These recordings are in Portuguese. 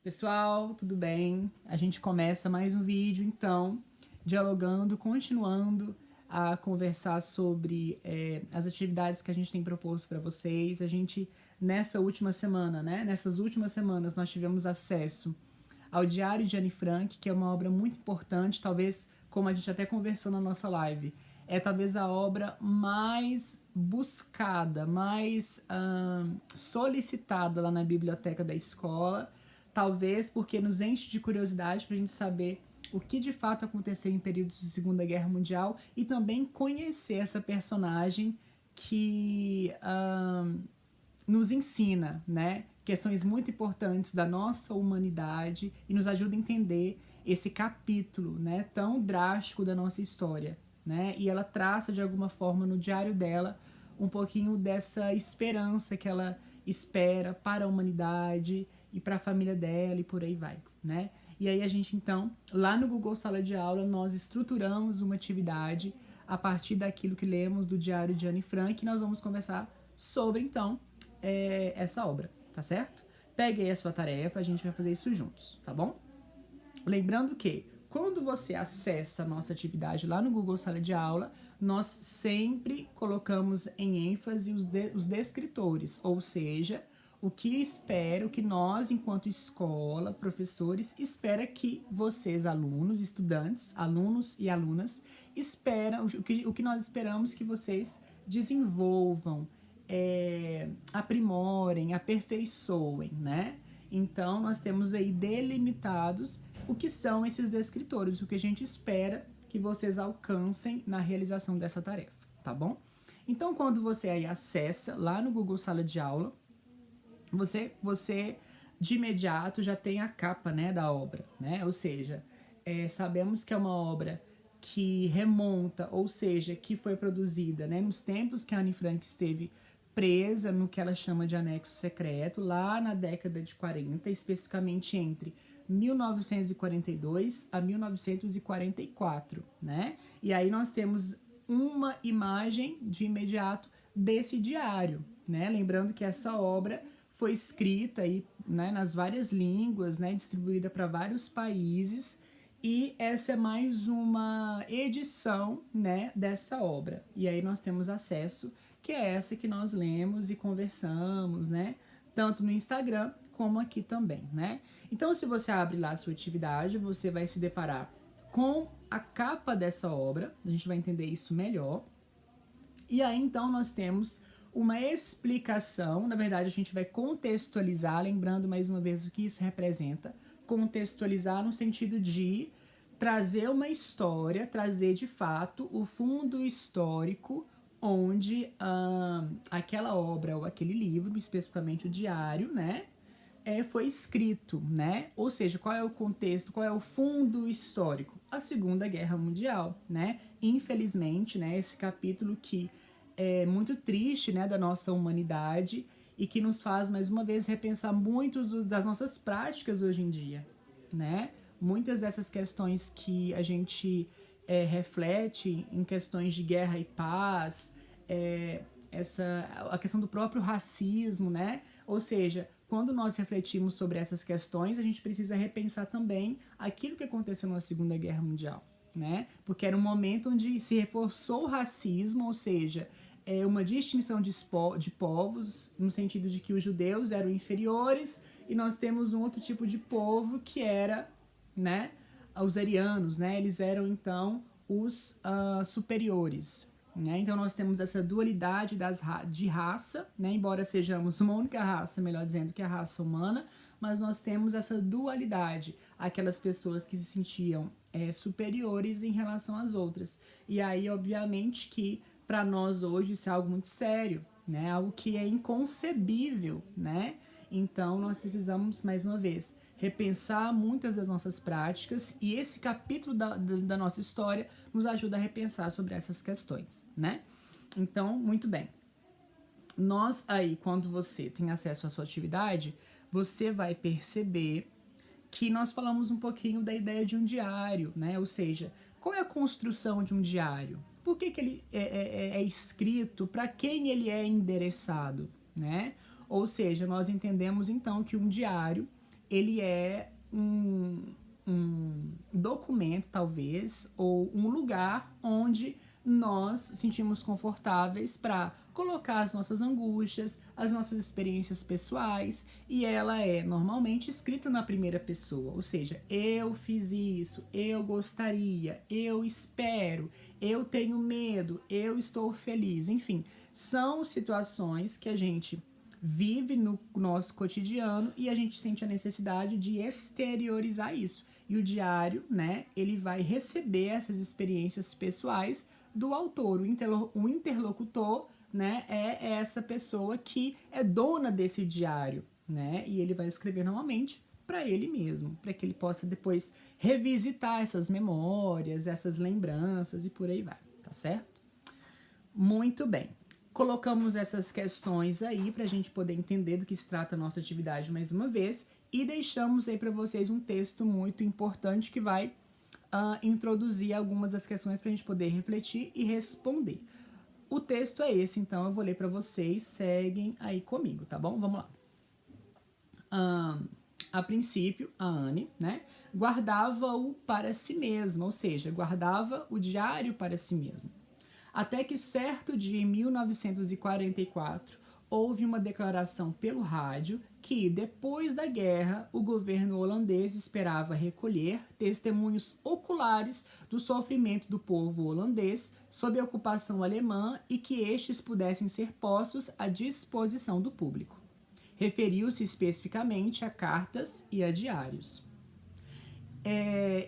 Pessoal, tudo bem? A gente começa mais um vídeo, então, dialogando, continuando a conversar sobre as atividades que a gente tem proposto para vocês. A gente, nessa última semana, né? Nessas últimas semanas, nós tivemos acesso ao Diário de Anne Frank, que é uma obra muito importante, talvez, como a gente até conversou na nossa live, é talvez a obra mais buscada, mais solicitada lá na biblioteca da escola, talvez porque nos enche de curiosidade para a gente saber o que de fato aconteceu em períodos de Segunda Guerra Mundial e também conhecer essa personagem que nos ensina, né, questões muito importantes da nossa humanidade e nos ajuda a entender esse capítulo, né, tão drástico da nossa história, né? E ela traça de alguma forma no diário dela um pouquinho dessa esperança que ela espera para a humanidade e para a família dela e por aí vai, né? E aí a gente então, lá no Google Sala de Aula, nós estruturamos uma atividade a partir daquilo que lemos do Diário de Anne Frank e nós vamos conversar sobre então essa obra, tá certo? Pegue aí a sua tarefa, a gente vai fazer isso juntos, tá bom? Lembrando que quando você acessa a nossa atividade lá no Google Sala de Aula, nós sempre colocamos em ênfase os descritores, ou seja, o que espera, o que nós, enquanto escola, professores, espera que vocês, alunos, estudantes, alunos e alunas, esperam, o que nós esperamos que vocês desenvolvam, aprimorem, aperfeiçoem, né? Então, nós temos aí delimitados o que são esses descritores, o que a gente espera que vocês alcancem na realização dessa tarefa, tá bom? Então, quando você aí acessa lá no Google Sala de Aula, você de imediato já tem a capa, né, da obra, né? Ou seja, sabemos que é uma obra que remonta, ou seja, que foi produzida, né, nos tempos que a Anne Frank esteve presa no que ela chama de anexo secreto, lá na década de 40, especificamente entre 1942 a 1944, né? E aí nós temos uma imagem de imediato desse diário, né? Lembrando que essa obra foi escrita aí, né, nas várias línguas, né, distribuída para vários países, e essa é mais uma edição, né, dessa obra. E aí nós temos acesso, que é essa que nós lemos e conversamos, né, tanto no Instagram como aqui também, né? Então, se você abre lá a sua atividade, você vai se deparar com a capa dessa obra, a gente vai entender isso melhor. E aí, então, nós temos uma explicação, na verdade, a gente vai contextualizar, lembrando mais uma vez o que isso representa, contextualizar no sentido de trazer uma história, trazer de fato o fundo histórico onde aquela obra ou aquele livro, especificamente o diário, né, foi escrito, né? Ou seja, qual é o contexto, qual é o fundo histórico? A Segunda Guerra Mundial, né? Infelizmente, né, esse capítulo que é muito triste, né, da nossa humanidade e que nos faz, mais uma vez, repensar muito das nossas práticas hoje em dia, né? Muitas dessas questões que a gente reflete em questões de guerra e paz, a questão do próprio racismo, né? Ou seja, quando nós refletimos sobre essas questões, a gente precisa repensar também aquilo que aconteceu na Segunda Guerra Mundial, né? Porque era um momento onde se reforçou o racismo, ou seja, uma distinção de povos, no sentido de que os judeus eram inferiores e nós temos um outro tipo de povo que era, né, os arianos, né? Eles eram então os superiores. Né? Então nós temos essa dualidade de raça, né? Embora sejamos uma única raça, melhor dizendo, que a raça humana, mas nós temos essa dualidade, aquelas pessoas que se sentiam superiores em relação às outras. E aí, obviamente, que para nós hoje isso é algo muito sério, né? Algo que é inconcebível, né? Então nós precisamos, mais uma vez, repensar muitas das nossas práticas e esse capítulo da nossa história nos ajuda a repensar sobre essas questões, né? Então, muito bem. Nós aí, quando você tem acesso à sua atividade, você vai perceber que nós falamos um pouquinho da ideia de um diário, né? Ou seja, qual é a construção de um diário? Por que ele é escrito? Para quem ele é endereçado, né? Ou seja, nós entendemos então que um diário ele é um documento, talvez, ou um lugar onde nós sentimos confortáveis para colocar as nossas angústias, as nossas experiências pessoais, e ela é normalmente escrita na primeira pessoa, ou seja, eu fiz isso, eu gostaria, eu espero, eu tenho medo, eu estou feliz, enfim, são situações que a gente vive no nosso cotidiano e a gente sente a necessidade de exteriorizar isso. E o diário, né, ele vai receber essas experiências pessoais do autor. O interlocutor, né, é essa pessoa que é dona desse diário, né, e ele vai escrever normalmente para ele mesmo, para que ele possa depois revisitar essas memórias, essas lembranças e por aí vai, tá certo? Muito bem. Colocamos essas questões aí para a gente poder entender do que se trata a nossa atividade mais uma vez e deixamos aí para vocês um texto muito importante que vai introduzir algumas das questões para a gente poder refletir e responder. O texto é esse, então eu vou ler para vocês, seguem aí comigo, tá bom? Vamos lá. A princípio, a Anne, né, guardava-o para si mesma, ou seja, guardava o diário para si mesma. Até que certo dia, em 1944, houve uma declaração pelo rádio que, depois da guerra, o governo holandês esperava recolher testemunhos oculares do sofrimento do povo holandês sob a ocupação alemã e que estes pudessem ser postos à disposição do público. Referiu-se especificamente a cartas e a diários.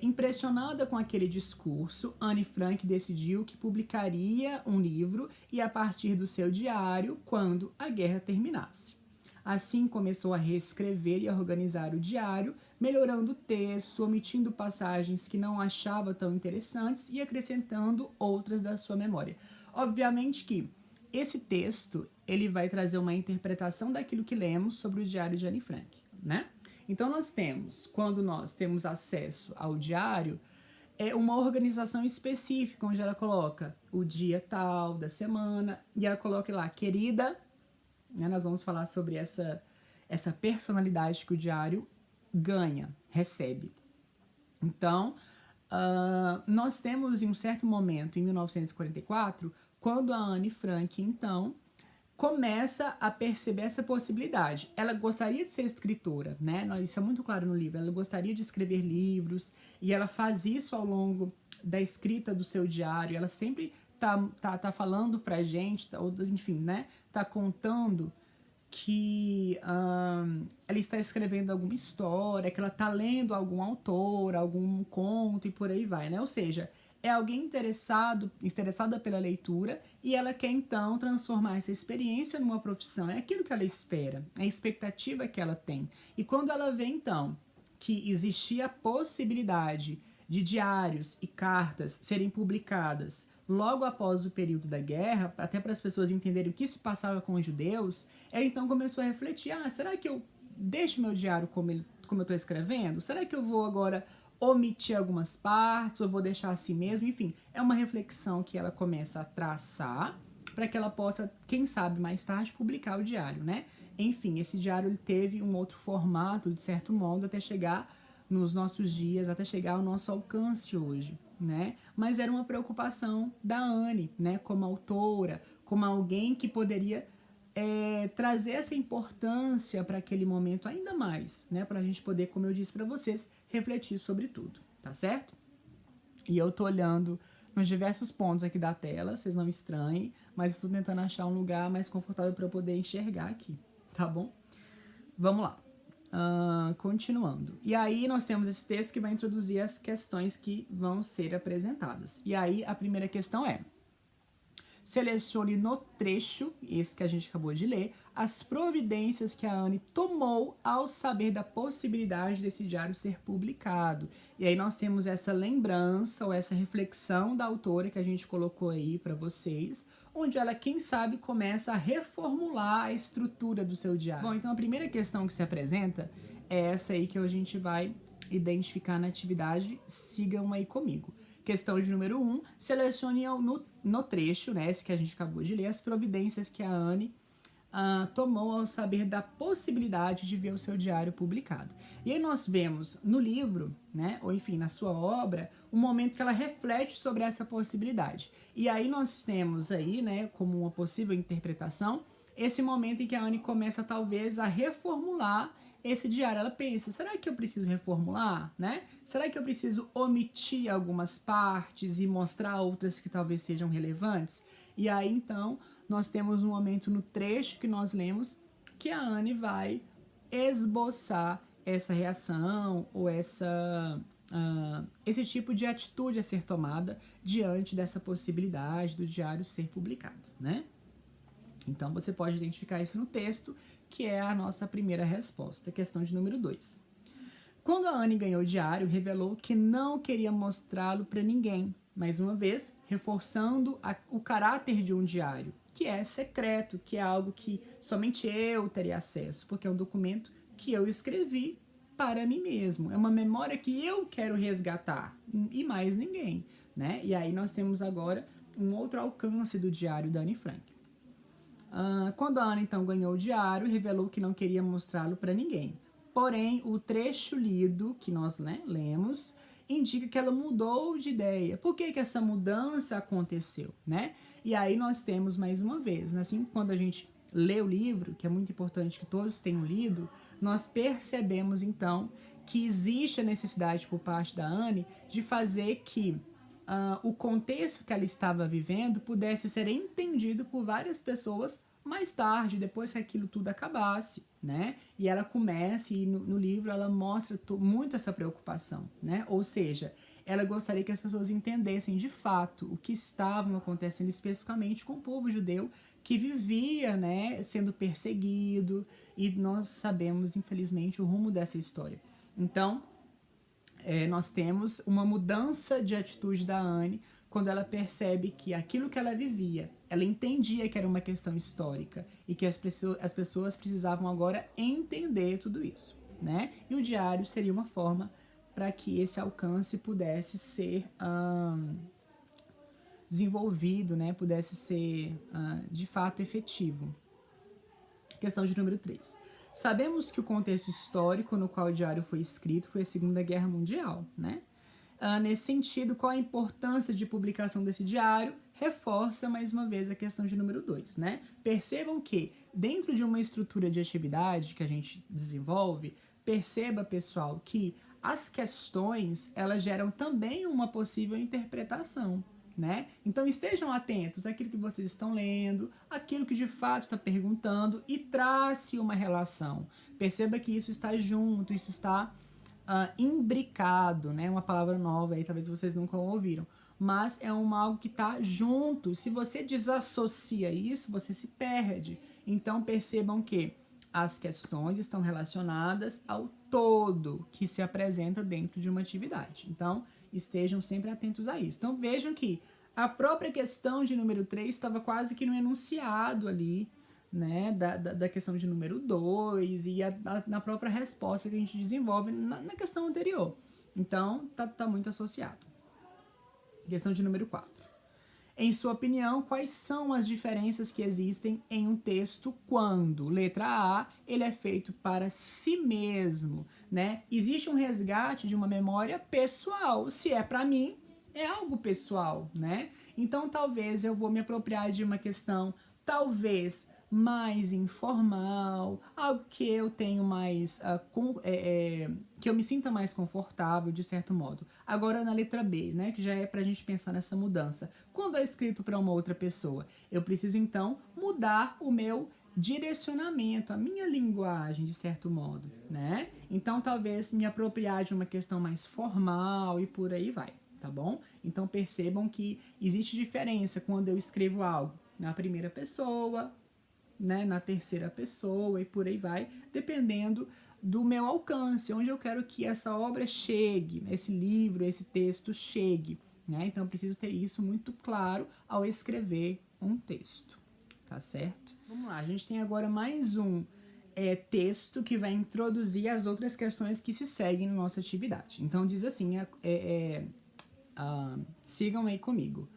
Impressionada com aquele discurso, Anne Frank decidiu que publicaria um livro e a partir do seu diário quando a guerra terminasse. Assim começou a reescrever e a organizar o diário, melhorando o texto, omitindo passagens que não achava tão interessantes e acrescentando outras da sua memória. Obviamente que esse texto ele vai trazer uma interpretação daquilo que lemos sobre o diário de Anne Frank, né? Então, nós temos, quando nós temos acesso ao diário, uma organização específica, onde ela coloca o dia tal da semana, e ela coloca lá, querida, né, nós vamos falar sobre essa personalidade que o diário ganha, recebe. Então, nós temos em um certo momento, em 1944, quando a Anne Frank, então, começa a perceber essa possibilidade. Ela gostaria de ser escritora, né? Isso é muito claro no livro. Ela gostaria de escrever livros e ela faz isso ao longo da escrita do seu diário. Ela sempre tá falando pra gente, ou enfim, né? Tá contando que ela está escrevendo alguma história, que ela tá lendo algum autor, algum conto e por aí vai, né? Ou seja, é alguém interessada pela leitura e ela quer então transformar essa experiência numa profissão. É aquilo que ela espera, é a expectativa que ela tem. E quando ela vê então que existia a possibilidade de diários e cartas serem publicadas logo após o período da guerra, até para as pessoas entenderem o que se passava com os judeus, ela então começou a refletir, será que eu deixo meu diário como eu estou escrevendo? Será que eu vou agora omitir algumas partes, ou vou deixar assim mesmo? Enfim, é uma reflexão que ela começa a traçar para que ela possa, quem sabe, mais tarde publicar o diário, né? Enfim, esse diário ele teve um outro formato, de certo modo, até chegar nos nossos dias, até chegar ao nosso alcance hoje, né? Mas era uma preocupação da Anne, né? Como autora, como alguém que poderia trazer essa importância para aquele momento ainda mais, né? Para a gente poder, como eu disse para vocês, refletir sobre tudo, tá certo? E eu tô olhando nos diversos pontos aqui da tela, vocês não estranhem, mas eu tô tentando achar um lugar mais confortável para eu poder enxergar aqui, tá bom? Vamos lá. Continuando. E aí nós temos esse texto que vai introduzir as questões que vão ser apresentadas. E aí a primeira questão é: selecione no trecho, esse que a gente acabou de ler, as providências que a Anne tomou ao saber da possibilidade desse diário ser publicado. E aí nós temos essa lembrança ou essa reflexão da autora que a gente colocou aí para vocês, onde ela, quem sabe, começa a reformular a estrutura do seu diário. Bom, então a primeira questão que se apresenta é essa aí que a gente vai identificar na atividade, sigam aí comigo. Questão de número 1, selecione no trecho, né, esse que a gente acabou de ler, as providências que a Anne tomou ao saber da possibilidade de ver o seu diário publicado. E aí nós vemos no livro, né, ou enfim, na sua obra, um momento que ela reflete sobre essa possibilidade. E aí nós temos aí, né, como uma possível interpretação, esse momento em que a Anne começa talvez a reformular esse diário. Ela pensa, será que eu preciso reformular, né? Será que eu preciso omitir algumas partes e mostrar outras que talvez sejam relevantes? E aí, então, nós temos um momento no trecho que nós lemos que a Anne vai esboçar essa reação ou esse tipo de atitude a ser tomada diante dessa possibilidade do diário ser publicado, né? Então, você pode identificar isso no texto, que é a nossa primeira resposta, questão de número 2. Quando a Anne ganhou o diário, revelou que não queria mostrá-lo para ninguém, mais uma vez, reforçando o caráter de um diário, que é secreto, que é algo que somente eu teria acesso, porque é um documento que eu escrevi para mim mesmo, é uma memória que eu quero resgatar, e mais ninguém, né? E aí nós temos agora um outro alcance do diário da Anne Frank. Quando a Anne então ganhou o diário, revelou que não queria mostrá-lo para ninguém. Porém, o trecho lido, que nós lemos, indica que ela mudou de ideia. Por que essa mudança aconteceu, né? E aí nós temos mais uma vez, né? Assim, quando a gente lê o livro, que é muito importante que todos tenham lido, nós percebemos então que existe a necessidade por parte da Anne de fazer que o contexto que ela estava vivendo pudesse ser entendido por várias pessoas mais tarde, depois que aquilo tudo acabasse, né? E ela começa, e no livro ela mostra muito essa preocupação, né? Ou seja, ela gostaria que as pessoas entendessem de fato o que estava acontecendo especificamente com o povo judeu que vivia, né, sendo perseguido, e nós sabemos, infelizmente, o rumo dessa história. Então, nós temos uma mudança de atitude da Anne quando ela percebe que aquilo que ela vivia, ela entendia que era uma questão histórica e que as pessoas precisavam agora entender tudo isso, né? E o diário seria uma forma para que esse alcance pudesse ser desenvolvido, né? Pudesse ser de fato efetivo. Questão de número 3. Sabemos que o contexto histórico no qual o diário foi escrito foi a Segunda Guerra Mundial, né? Nesse sentido, qual a importância de publicação desse diário? Reforça mais uma vez a questão de número 2, né? Percebam que dentro de uma estrutura de atividade que a gente desenvolve, perceba, pessoal, que as questões, elas geram também uma possível interpretação, né? Então estejam atentos àquilo que vocês estão lendo, àquilo que de fato está perguntando, e trace uma relação. Perceba que isso está junto, isso está imbricado, né? Uma palavra nova aí, talvez vocês nunca ouviram, mas é algo que está junto. Se você desassocia isso, você se perde. Então percebam que as questões estão relacionadas ao todo que se apresenta dentro de uma atividade. Então, estejam sempre atentos a isso. Então, vejam que a própria questão de número 3 estava quase que no enunciado ali, né, da questão de número 2 e na própria resposta que a gente desenvolve na questão anterior. Então, tá muito associado. Questão de número 4. Em sua opinião, quais são as diferenças que existem em um texto quando, letra A, ele é feito para si mesmo, né? Existe um resgate de uma memória pessoal. Se é para mim, é algo pessoal, né? Então, talvez eu vou me apropriar de uma questão, talvez mais informal, algo que eu tenho mais, que eu me sinta mais confortável, de certo modo. Agora na letra B, né, que já é pra gente pensar nessa mudança. Quando é escrito para uma outra pessoa, eu preciso então mudar o meu direcionamento, a minha linguagem, de certo modo, né? Então talvez me apropriar de uma questão mais formal e por aí vai, tá bom? Então percebam que existe diferença quando eu escrevo algo na primeira pessoa, né, na terceira pessoa e por aí vai, dependendo do meu alcance, onde eu quero que essa obra chegue, esse livro, esse texto chegue, né? Então eu preciso ter isso muito claro ao escrever um texto, tá certo? Vamos lá, a gente tem agora mais um texto que vai introduzir as outras questões que se seguem na nossa atividade. Então, diz assim, sigam aí comigo.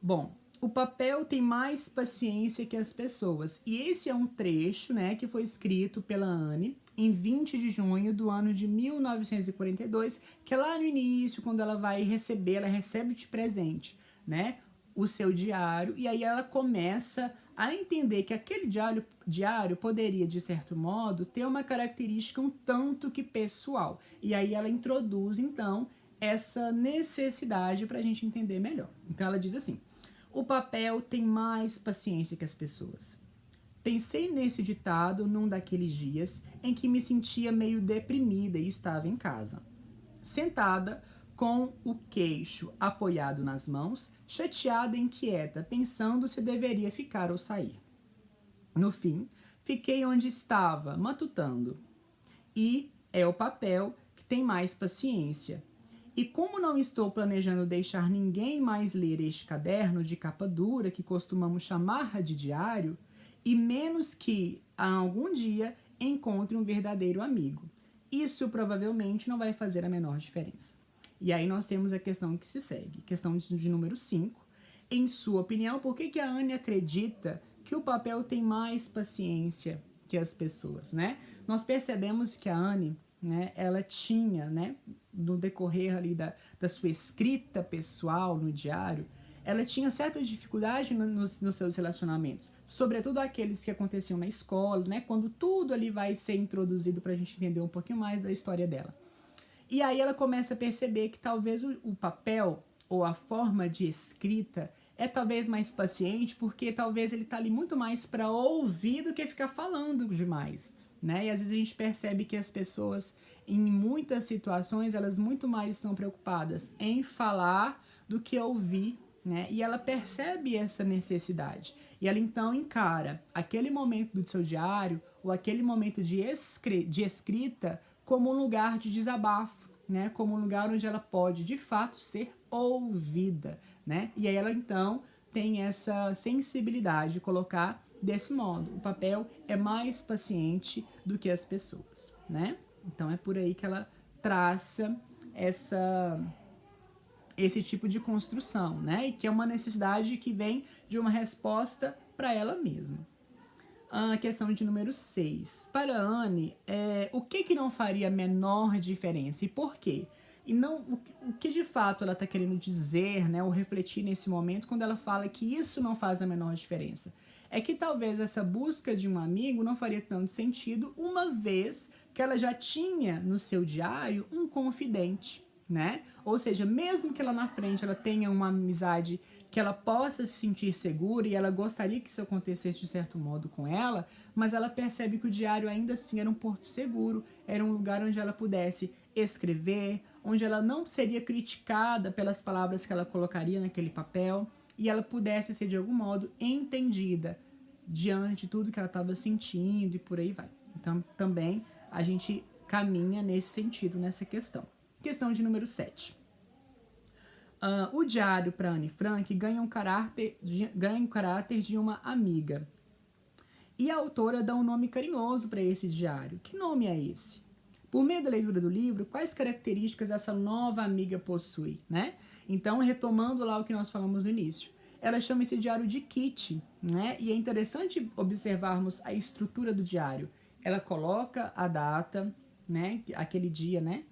Bom, o papel tem mais paciência que as pessoas. E esse é um trecho, né, que foi escrito pela Anne em 20 de junho do ano de 1942, que é lá no início, quando ela vai receber, ela recebe de presente, né, o seu diário, e aí ela começa a entender que aquele diário poderia, de certo modo, ter uma característica um tanto que pessoal. E aí ela introduz, então, essa necessidade para a gente entender melhor. Então ela diz assim: o papel tem mais paciência que as pessoas. Pensei nesse ditado num daqueles dias em que me sentia meio deprimida e estava em casa, sentada com o queixo apoiado nas mãos, chateada e inquieta, pensando se deveria ficar ou sair. No fim, fiquei onde estava, matutando. E é o papel que tem mais paciência. E como não estou planejando deixar ninguém mais ler este caderno de capa dura que costumamos chamar de diário, e menos que algum dia encontre um verdadeiro amigo, isso provavelmente não vai fazer a menor diferença. E aí nós temos a questão que se segue, questão de número 5. Em sua opinião, por que a Anne acredita que o papel tem mais paciência que as pessoas, né? Nós percebemos que a Anne, né, ela tinha, né, no decorrer ali da sua escrita pessoal no diário, ela tinha certa dificuldade nos seus relacionamentos, sobretudo aqueles que aconteciam na escola, né, quando tudo ali vai ser introduzido para a gente entender um pouquinho mais da história dela. E aí ela começa a perceber que talvez o papel ou a forma de escrita é talvez mais paciente, porque talvez ele está ali muito mais para ouvir do que ficar falando demais, né? E às vezes a gente percebe que as pessoas, em muitas situações, elas muito mais estão preocupadas em falar do que ouvir, né? E ela percebe essa necessidade. E ela então encara aquele momento do seu diário ou aquele momento de escrita como um lugar de desabafo, né? Como um lugar onde ela pode, de fato, ser ouvida, né? E aí ela então tem essa sensibilidade de colocar desse modo. O papel é mais paciente do que as pessoas, né? Então é por aí que ela traça esse tipo de construção, né? E que é uma necessidade que vem de uma resposta para ela mesma. A questão de número 6. Para a Anne, o que não faria a menor diferença e por quê? E não o que de fato ela está querendo dizer, né, ou refletir nesse momento quando ela fala que isso não faz a menor diferença. É que talvez essa busca de um amigo não faria tanto sentido, uma vez que ela já tinha no seu diário um confidente, né? Ou seja, mesmo que lá na frente ela tenha uma amizade que ela possa se sentir segura e ela gostaria que isso acontecesse de certo modo com ela, mas ela percebe que o diário ainda assim era um porto seguro, era um lugar onde ela pudesse escrever, onde ela não seria criticada pelas palavras que ela colocaria naquele papel e ela pudesse ser de algum modo entendida diante de tudo que ela estava sentindo e por aí vai. Então também a gente caminha nesse sentido, nessa questão. Questão de número 7. O diário para Anne Frank ganha um caráter de uma amiga. E a autora dá um nome carinhoso para esse diário. Que nome é esse? Por meio da leitura do livro, quais características essa nova amiga possui, né? Então, retomando lá o que nós falamos no início. Ela chama esse diário de Kitty, né? E é interessante observarmos a estrutura do diário. Ela coloca a data, né? Aquele dia, né?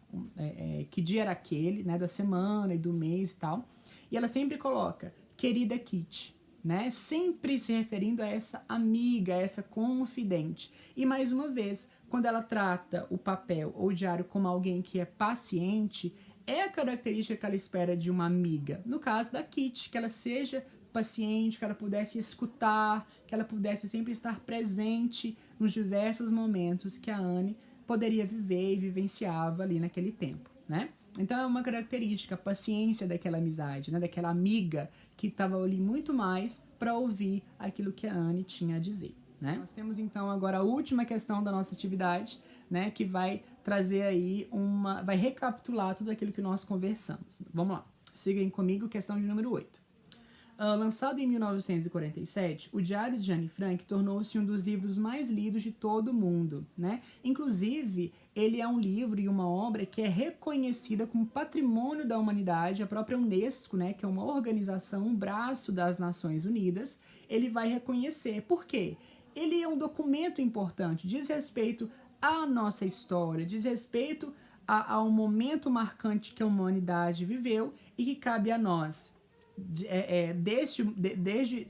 Que dia era aquele, né? Da semana e do mês e tal. E ela sempre coloca, querida Kitty, né? Sempre se referindo a essa amiga, a essa confidente. E mais uma vez, quando ela trata o papel ou o diário como alguém que é paciente, é a característica que ela espera de uma amiga. No caso da Kitty, que ela seja paciente, que ela pudesse escutar, que ela pudesse sempre estar presente nos diversos momentos que a Anne poderia viver e vivenciava ali naquele tempo, né? Então é uma característica, a paciência daquela amizade, né? Daquela amiga que estava ali muito mais para ouvir aquilo que a Anne tinha a dizer, né? Nós temos então agora a última questão da nossa atividade, né? Que vai trazer aí vai recapitular tudo aquilo que nós conversamos. Vamos lá, sigam comigo, questão de número 8. Lançado em 1947, o Diário de Anne Frank tornou-se um dos livros mais lidos de todo o mundo, né? Inclusive, ele é um livro e uma obra que é reconhecida como Patrimônio da Humanidade, a própria Unesco, né, que é uma organização, um braço das Nações Unidas, ele vai reconhecer. Por quê? Ele é um documento importante, diz respeito à nossa história, diz respeito ao momento marcante que a humanidade viveu e que cabe a nós, desde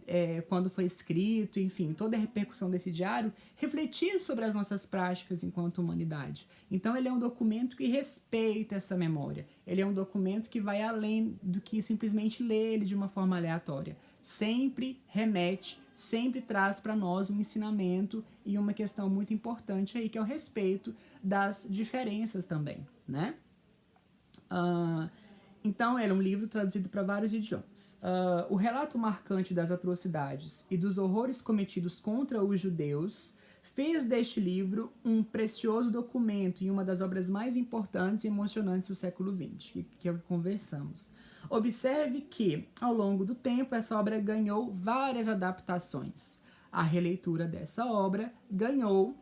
quando foi escrito, enfim, toda a repercussão desse diário, refletir sobre as nossas práticas enquanto humanidade. Então ele é um documento que respeita essa memória, ele é um documento que vai além do que simplesmente ler ele de uma forma aleatória, sempre remete, sempre traz para nós um ensinamento e uma questão muito importante aí, que é o respeito das diferenças também, né? Então, ele é um livro traduzido para vários idiomas. O relato marcante das atrocidades e dos horrores cometidos contra os judeus fez deste livro um precioso documento e uma das obras mais importantes e emocionantes do século XX, que é o que conversamos. Observe que, ao longo do tempo, essa obra ganhou várias adaptações. A releitura dessa obra ganhou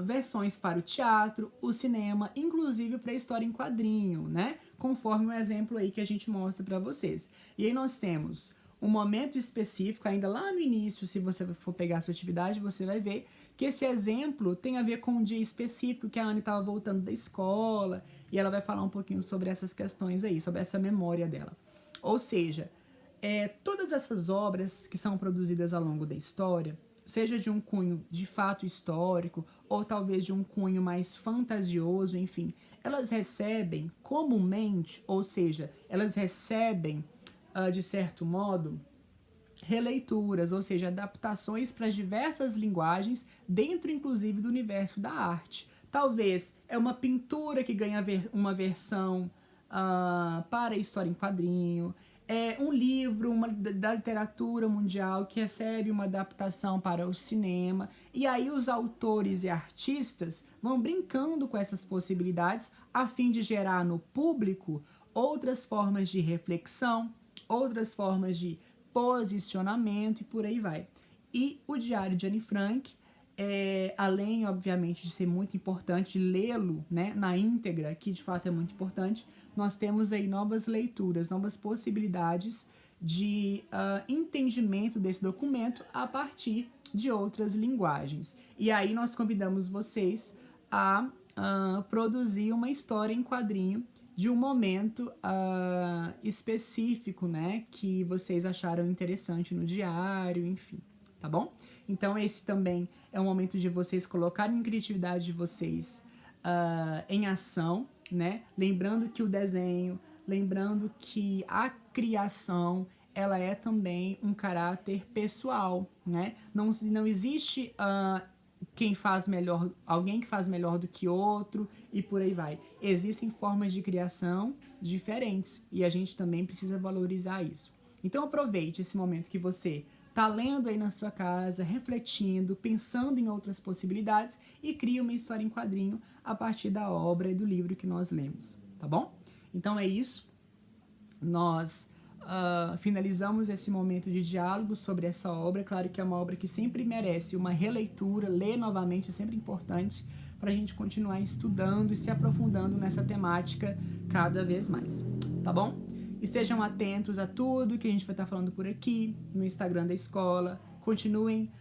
versões para o teatro, o cinema, inclusive para a história em quadrinho, né? Conforme o exemplo aí que a gente mostra para vocês. E aí nós temos um momento específico, ainda lá no início, se você for pegar a sua atividade, você vai ver que esse exemplo tem a ver com um dia específico que a Anne estava voltando da escola, e ela vai falar um pouquinho sobre essas questões aí, sobre essa memória dela. Ou seja, todas essas obras que são produzidas ao longo da história, seja de um cunho de fato histórico, ou talvez de um cunho mais fantasioso, enfim, elas recebem comumente, ou seja, elas recebem, de certo modo, releituras, ou seja, adaptações para as diversas linguagens, dentro inclusive do universo da arte. Talvez é uma pintura que ganha uma versão para a história em quadrinho, é um livro da literatura mundial que recebe uma adaptação para o cinema, e aí os autores e artistas vão brincando com essas possibilidades a fim de gerar no público outras formas de reflexão, outras formas de posicionamento e por aí vai. E o Diário de Anne Frank, além, obviamente, de ser muito importante lê-lo, né, na íntegra, que de fato é muito importante, nós temos aí novas leituras, novas possibilidades de entendimento desse documento a partir de outras linguagens. E aí nós convidamos vocês a produzir uma história em quadrinho de um momento específico, né, que vocês acharam interessante no diário, enfim, tá bom? Então esse também é um momento de vocês colocarem a criatividade de vocês em ação, né? Lembrando que o desenho, lembrando que a criação, ela é também um caráter pessoal, né? Não existe quem faz melhor, alguém que faz melhor do que outro e por aí vai. Existem formas de criação diferentes e a gente também precisa valorizar isso. Então aproveite esse momento que você tá lendo aí na sua casa, refletindo, pensando em outras possibilidades e cria uma história em quadrinho a partir da obra e do livro que nós lemos, tá bom? Então é isso. Nós finalizamos esse momento de diálogo sobre essa obra. Claro que é uma obra que sempre merece uma releitura, ler novamente é sempre importante para a gente continuar estudando e se aprofundando nessa temática cada vez mais, tá bom? Estejam atentos a tudo que a gente vai estar falando por aqui, no Instagram da escola. Continuem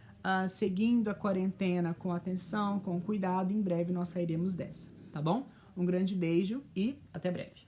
seguindo a quarentena com atenção, com cuidado. Em breve nós sairemos dessa, tá bom? Um grande beijo e até breve.